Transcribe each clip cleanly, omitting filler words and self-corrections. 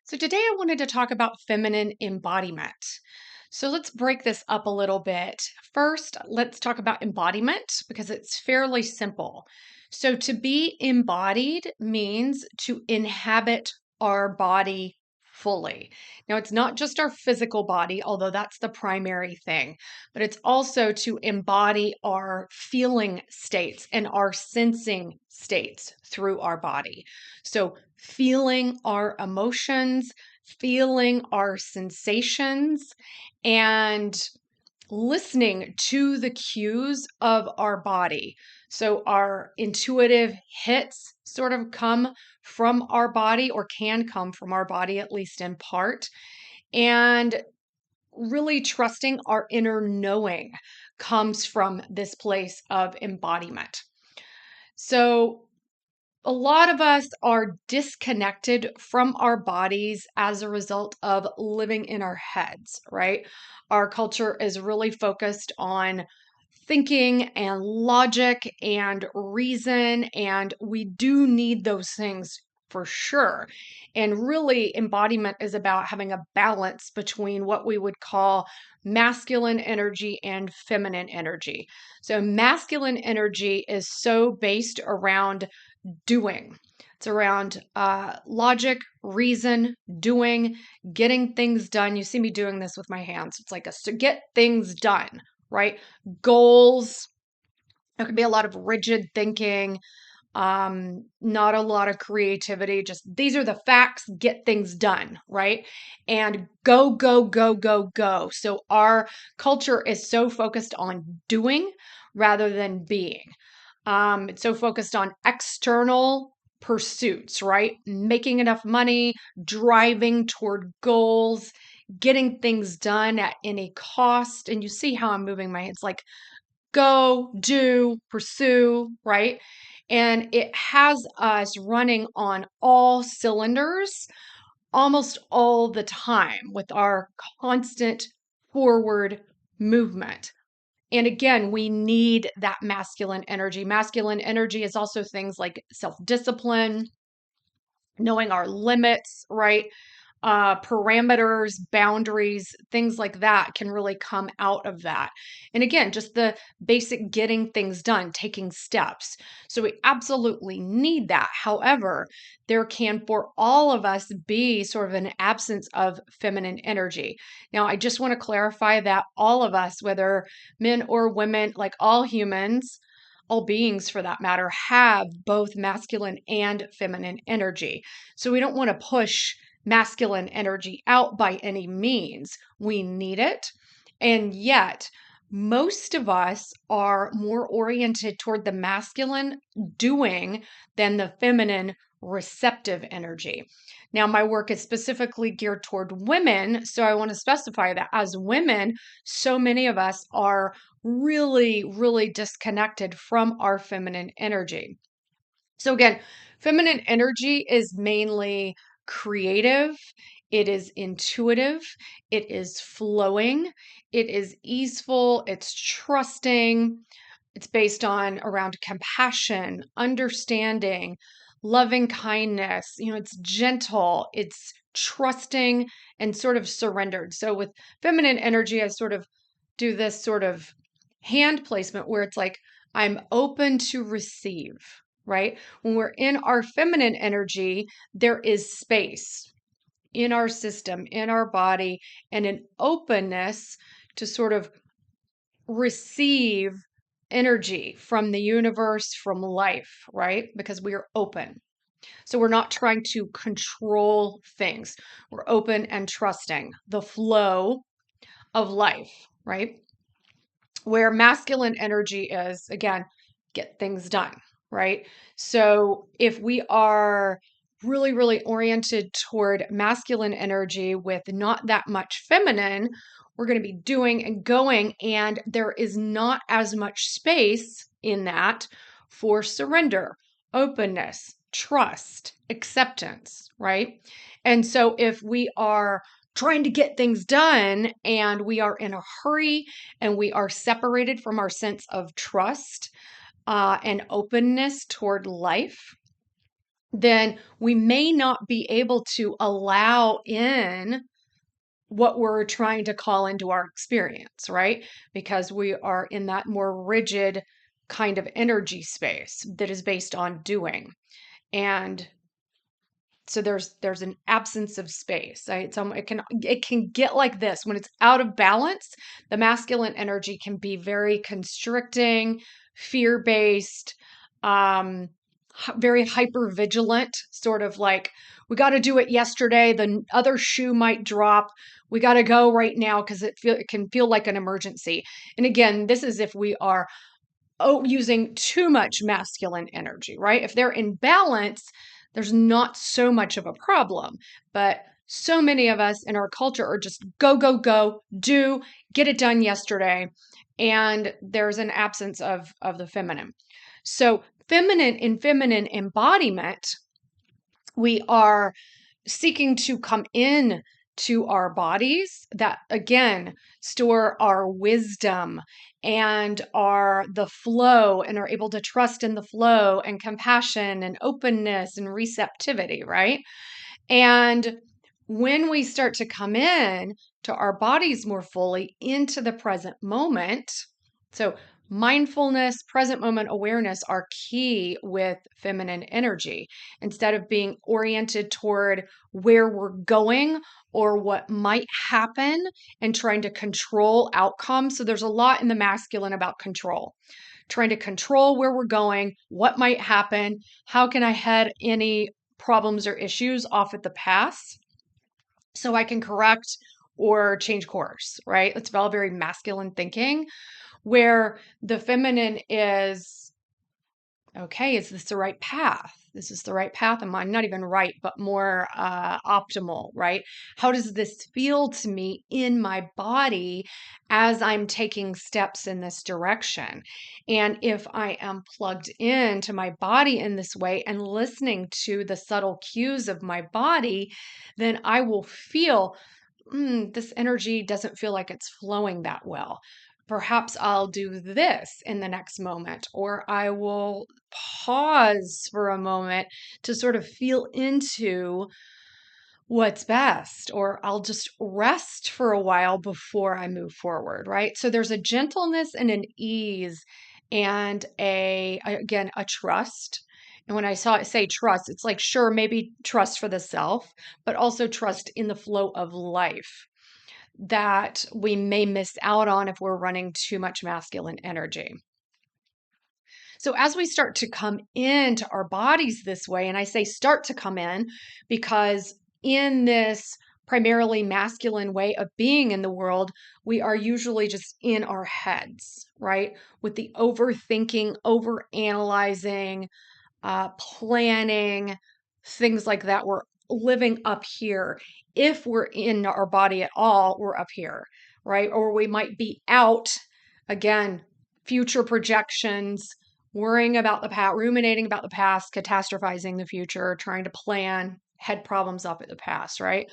So, today I wanted to talk about feminine embodiment. So, let's break this up a little bit. First, let's talk about embodiment because it's fairly simple. So, to be embodied means to inhabit our body fully. Now, it's not just our physical body, although that's the primary thing, but it's also to embody our feeling states and our sensing states through our body. So, feeling our emotions, feeling our sensations, and listening to the cues of our body. So, our intuitive hits sort of come from our body or can come from our body, at least in part. And really trusting our inner knowing comes from this place of embodiment. So, a lot of us are disconnected from our bodies as a result of living in our heads, right? Our culture is really focused on thinking and logic and reason, and we do need those things for sure. And really, embodiment is about having a balance between what we would call masculine energy and feminine energy. So, masculine energy is so based around doing. It's around logic, reason, doing, getting things done. You see me doing this with my hands. It's like to get things done, right? Goals. There could be a lot of rigid thinking, not a lot of creativity. Just these are the facts, get things done, right? And go, go, go, go, go. So our culture is so focused on doing rather than being. It's so focused on external pursuits, right? Making enough money, driving toward goals, getting things done at any cost. And you see how I'm moving my hands like go, do, pursue, right? And it has us running on all cylinders almost all the time with our constant forward movement. And again, we need that masculine energy. Masculine energy is also things like self discipline, knowing our limits, right? Parameters, boundaries, things like that can really come out of that. And again, just the basic getting things done, taking steps. So we absolutely need that. However, there can, for all of us, be sort of an absence of feminine energy. Now, I just want to clarify that all of us, whether men or women, like all humans, all beings for that matter, have both masculine and feminine energy. So we don't want to push masculine energy out by any means. We need it. And yet, most of us are more oriented toward the masculine doing than the feminine receptive energy. Now, my work is specifically geared toward women. So I want to specify that as women, so many of us are really, really disconnected from our feminine energy. So, again, feminine energy is mainly creative, it is intuitive, it is flowing, it is easeful, it's trusting, it's based on around compassion, understanding, loving kindness. It's gentle, it's trusting, and sort of surrendered. So, with feminine energy, I sort of do this sort of hand placement where it's like, I'm open to receive, right? When we're in our feminine energy, there is space in our system, in our body, and an openness to sort of receive energy from the universe, from life, right? Because we are open. So we're not trying to control things. We're open and trusting the flow of life, right? Where masculine energy is, again, get things done, right? So if we are really, really oriented toward masculine energy with not that much feminine, we're going to be doing and going, and there is not as much space in that for surrender, openness, trust, acceptance, right? And so if we are trying to get things done and we are in a hurry and we are separated from our sense of trust and openness toward life, then we may not be able to allow in what we're trying to call into our experience, right? Because we are in that more rigid kind of energy space that is based on doing. And so there's an absence of space. Right? So it can get like this when it's out of balance. The masculine energy can be very constricting, fear-based, um, very hyper vigilant, sort of like we got to do it yesterday. The other shoe might drop. We got to go right now because it can feel like an emergency. And again, this is if we are using too much masculine energy, right? If they're in balance, there's not so much of a problem. But so many of us in our culture are just go, go, go, do, get it done yesterday. And there's an absence of the feminine. So, feminine embodiment, we are seeking to come in to our bodies that again store our wisdom and are the flow and are able to trust in the flow and compassion and openness and receptivity, right? And when we start to come in to our bodies more fully into the present moment, so mindfulness, present moment awareness are key with feminine energy. Instead of being oriented toward where we're going or what might happen and trying to control outcomes. So there's a lot in the masculine about control, trying to control where we're going, what might happen, how can I head any problems or issues off at the pass so I can correct or change course, right? It's all very masculine thinking, where the feminine is, okay, is this the right path? This is the right path. I'm not even right, but more optimal, right? How does this feel to me in my body as I'm taking steps in this direction? And if I am plugged into my body in this way and listening to the subtle cues of my body, then I will feel this energy doesn't feel like it's flowing that well. Perhaps I'll do this in the next moment, or I will pause for a moment to sort of feel into what's best, or I'll just rest for a while before I move forward, right? So there's a gentleness and an ease and again, a trust. And when I say trust, it's like, sure, maybe trust for the self, but also trust in the flow of life that we may miss out on if we're running too much masculine energy. So, as we start to come into our bodies this way, and I say start to come in because in this primarily masculine way of being in the world, we are usually just in our heads, right? With the overthinking, overanalyzing, planning, things like that. We're living up here. If we're in our body at all, we're up here, right? Or we might be out, again, future projections, worrying about the past, ruminating about the past, catastrophizing the future, trying to plan, head problems up at the past, right?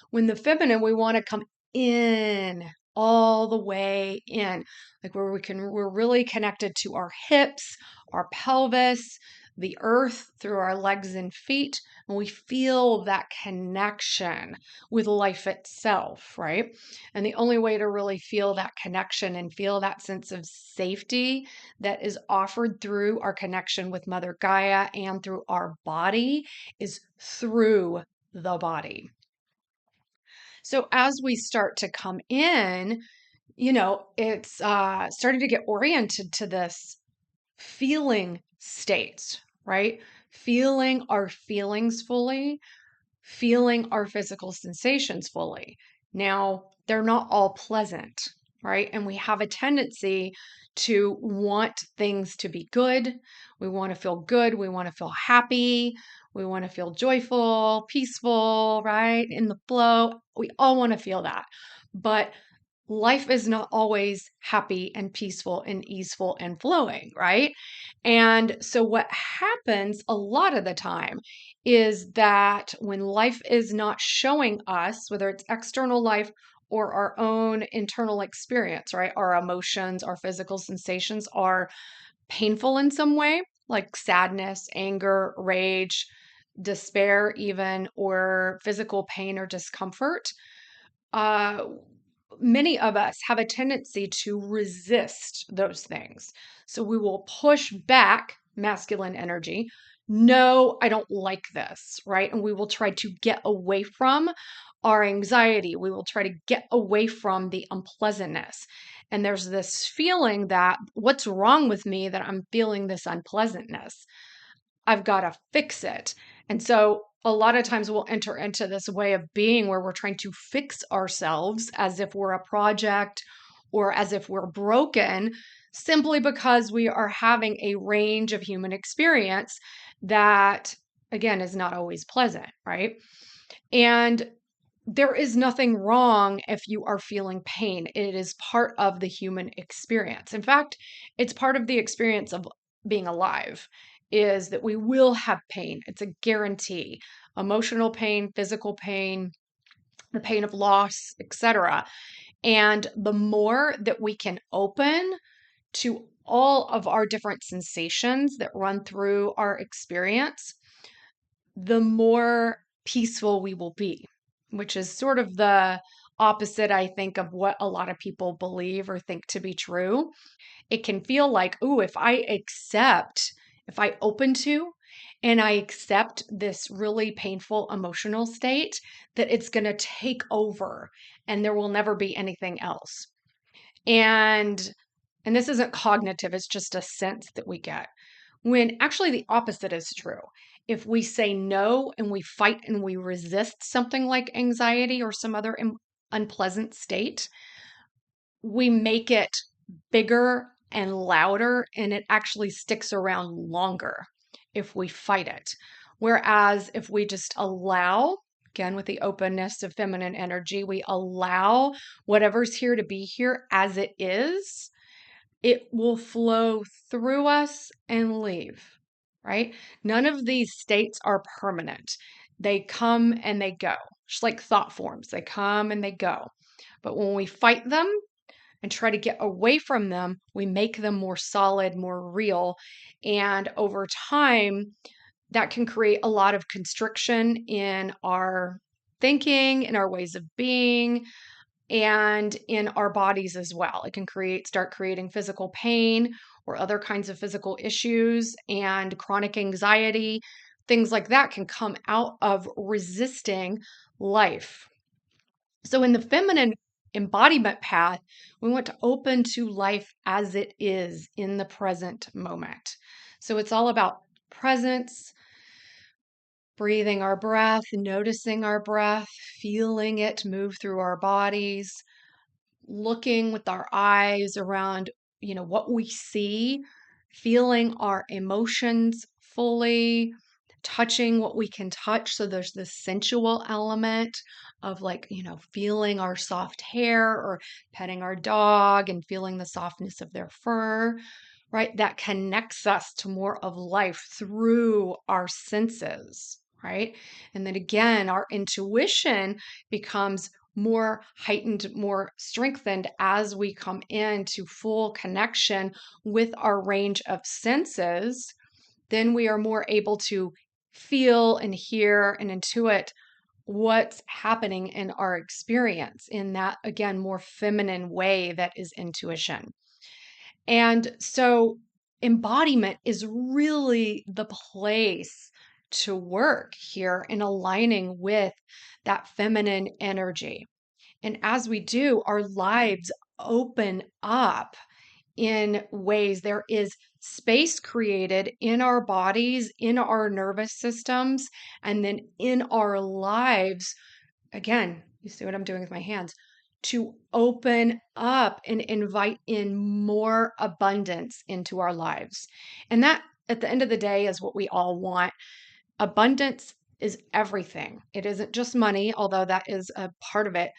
When the feminine, we want to come in all the way in, like where we're really connected to our hips, our pelvis, the earth through our legs and feet, and we feel that connection with life itself, right? And the only way to really feel that connection and feel that sense of safety that is offered through our connection with Mother Gaia and through our body is through the body. So as we start to come in, it's starting to get oriented to this feeling states, right? Feeling our feelings fully, feeling our physical sensations fully. Now, they're not all pleasant, right? And we have a tendency to want things to be good. We want to feel good. We want to feel happy. We want to feel joyful, peaceful, right? In the flow. We all want to feel that. But life is not always happy and peaceful and easeful and flowing, right? And so, what happens a lot of the time is that when life is not showing us, whether it's external life or our own internal experience, right? Our emotions, our physical sensations are painful in some way, like sadness, anger, rage, despair, even, or physical pain or discomfort, uh, many of us have a tendency to resist those things. So we will push back masculine energy. No, I don't like this, right? And we will try to get away from our anxiety. We will try to get away from the unpleasantness. And there's this feeling that what's wrong with me that I'm feeling this unpleasantness? I've got to fix it. And so a lot of times we'll enter into this way of being where we're trying to fix ourselves as if we're a project or as if we're broken, simply because we are having a range of human experience that, again, is not always pleasant, right? And there is nothing wrong if you are feeling pain. It is part of the human experience. In fact, it's part of the experience of being alive is that we will have pain. It's a guarantee. Emotional pain, physical pain, the pain of loss, etc. And the more that we can open to all of our different sensations that run through our experience, the more peaceful we will be, which is sort of the opposite, I think, of what a lot of people believe or think to be true. It can feel like, oh, if I open to and I accept this really painful emotional state, that it's going to take over and there will never be anything else. And and this isn't cognitive, it's just a sense that we get. When actually the opposite is true. If we say no and we fight and we resist something like anxiety or some other unpleasant state, we make it bigger and louder, and it actually sticks around longer if we fight it. Whereas if we just allow, again, with the openness of feminine energy, we allow whatever's here to be here as it is, it will flow through us and leave, right? None of these states are permanent. They come and they go, just like thought forms. They come and they go. But when we fight them and try to get away from them, we make them more solid, more real. And over time, that can create a lot of constriction in our thinking, in our ways of being, and in our bodies as well. It can start creating physical pain or other kinds of physical issues, and chronic anxiety. Things like that can come out of resisting life. So in the feminine embodiment path, we want to open to life as it is in the present moment. So it's all about presence, breathing our breath, noticing our breath, feeling it move through our bodies, looking with our eyes around, what we see, feeling our emotions fully, touching what we can touch. So there's this sensual element of, like, feeling our soft hair or petting our dog and feeling the softness of their fur, right? That connects us to more of life through our senses, right? And then again, our intuition becomes more heightened, more strengthened as we come into full connection with our range of senses. Then we are more able to feel and hear and intuit what's happening in our experience in that, again, more feminine way that is intuition. And so embodiment is really the place to work here in aligning with that feminine energy. And as we do, our lives open up in ways. There is space created in our bodies, in our nervous systems, and then in our lives. Again, you see what I'm doing with my hands, to open up and invite in more abundance into our lives. And that, at the end of the day, is what we all want. Abundance is everything. It isn't just money, although that is a part of it.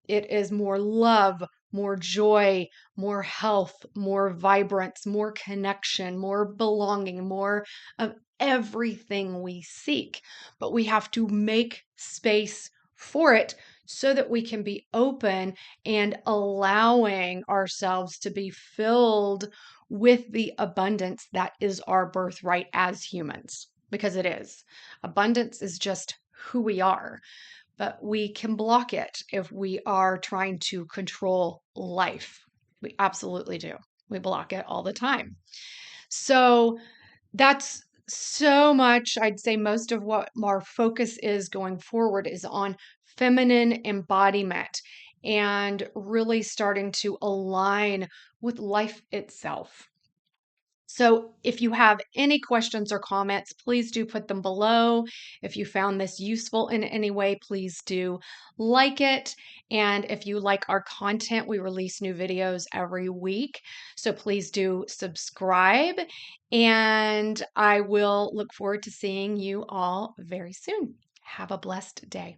It is more love, more joy, more health, more vibrance, more connection, more belonging, more of everything we seek. But we have to make space for it so that we can be open and allowing ourselves to be filled with the abundance that is our birthright as humans. because it is. Abundance is just who we are, but we can block it if we are trying to control life. We absolutely do. We block it all the time. So that's so much. I'd say most of what our focus is going forward is on feminine embodiment and really starting to align with life itself. So, if you have any questions or comments, please do put them below. If you found this useful in any way, please do like it. And if you like our content, we release new videos every week. So, please do subscribe. And I will look forward to seeing you all very soon. Have a blessed day.